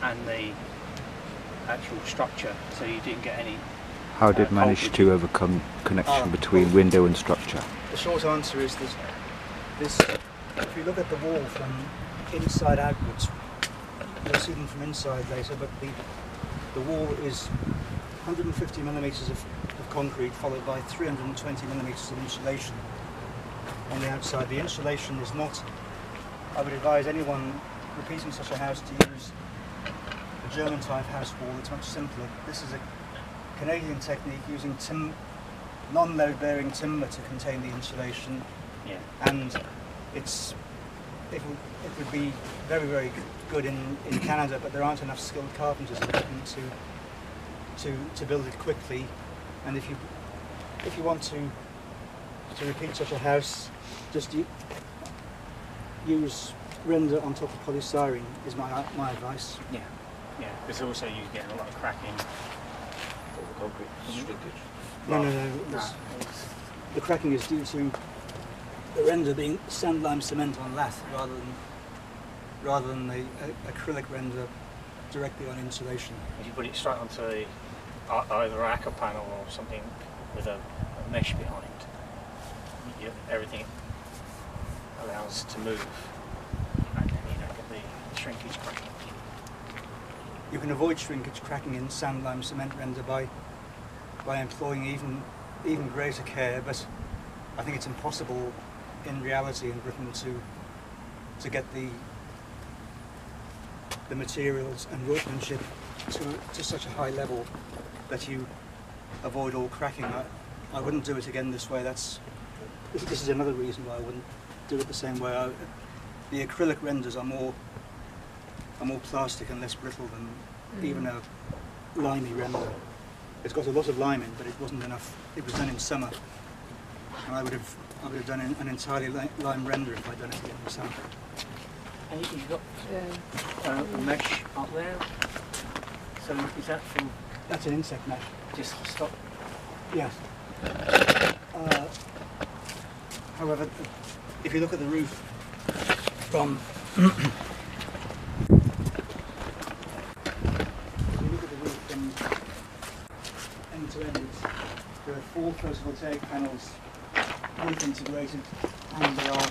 and the actual structure, so you didn't get any. How did manage to overcome connection between window and structure? The short answer is that this, if you look at the wall from inside outwards, you'll see them from inside later, but the wall is 150 millimetres of concrete followed by 320 millimetres of insulation on the outside. The insulation is not, I would advise anyone repeating such a house to use a German type house wall. It's much simpler. This is a Canadian technique using non-load bearing timber to contain the insulation, and it would be very, very good in Canada, but there aren't enough skilled carpenters in Britain to build it quickly. And if you want to repeat such a house, just use render on top of polystyrene is my advice. Yeah, because also you get a lot of cracking. Concrete shrinkage. No. The cracking is due to the render being sand lime cement on lath rather than the acrylic render directly on insulation. If you put it straight onto either a acca panel or something with a mesh behind, everything allows to move, and then you don't get the shrinkage cracking. You can avoid shrinkage cracking in sand lime cement render by employing even greater care, but I think it's impossible in reality in Britain to get the materials and workmanship to such a high level that you avoid all cracking. I wouldn't do it again this way. This is another reason why I wouldn't do it the same way. The acrylic renders are more plastic and less brittle than even a limey render. It's got a lot of lime in, but it wasn't enough. It was done in summer, and I would have done an entirely lime render if I'd done it again in summer. And you've got a mesh up there. So is that from? That's an insect mesh. Just stop. Yes. However, if you look at the roof from end to end, there are 4 photovoltaic panels, both integrated, and there are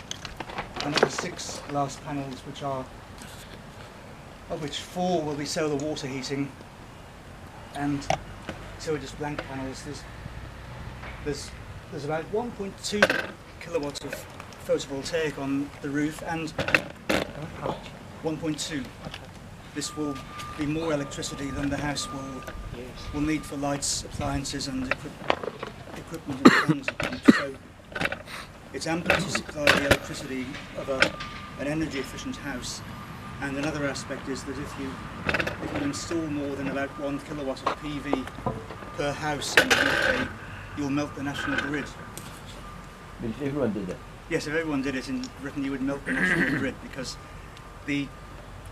another 6 glass panels, of which 4 will be solar water heating, and 2 are just blank panels. There's about 1.2 kilowatts of photovoltaic on the roof, and 1.2. This will be more electricity than the house will need for lights, appliances, and equipment and things. So it's ample to supply the electricity of an energy-efficient house. And another aspect is that if you install more than about 1 kilowatt of PV per house in the UK, you'll melt the national grid. But if everyone did that? Yes, if everyone did it in Britain, you would melt the national grid, because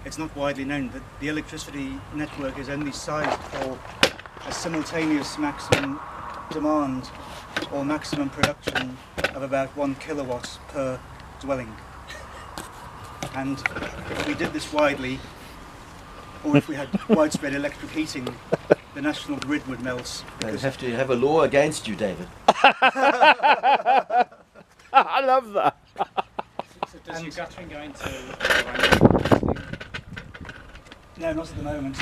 it's not widely known that the electricity network is only sized for a simultaneous maximum demand or maximum production of about 1 kilowatt per dwelling. And if we did this widely, or if we had widespread electric heating, the national grid would melt. They'd have to have a law against you, David. I love that. So does your guttering go into? No, not at the moment.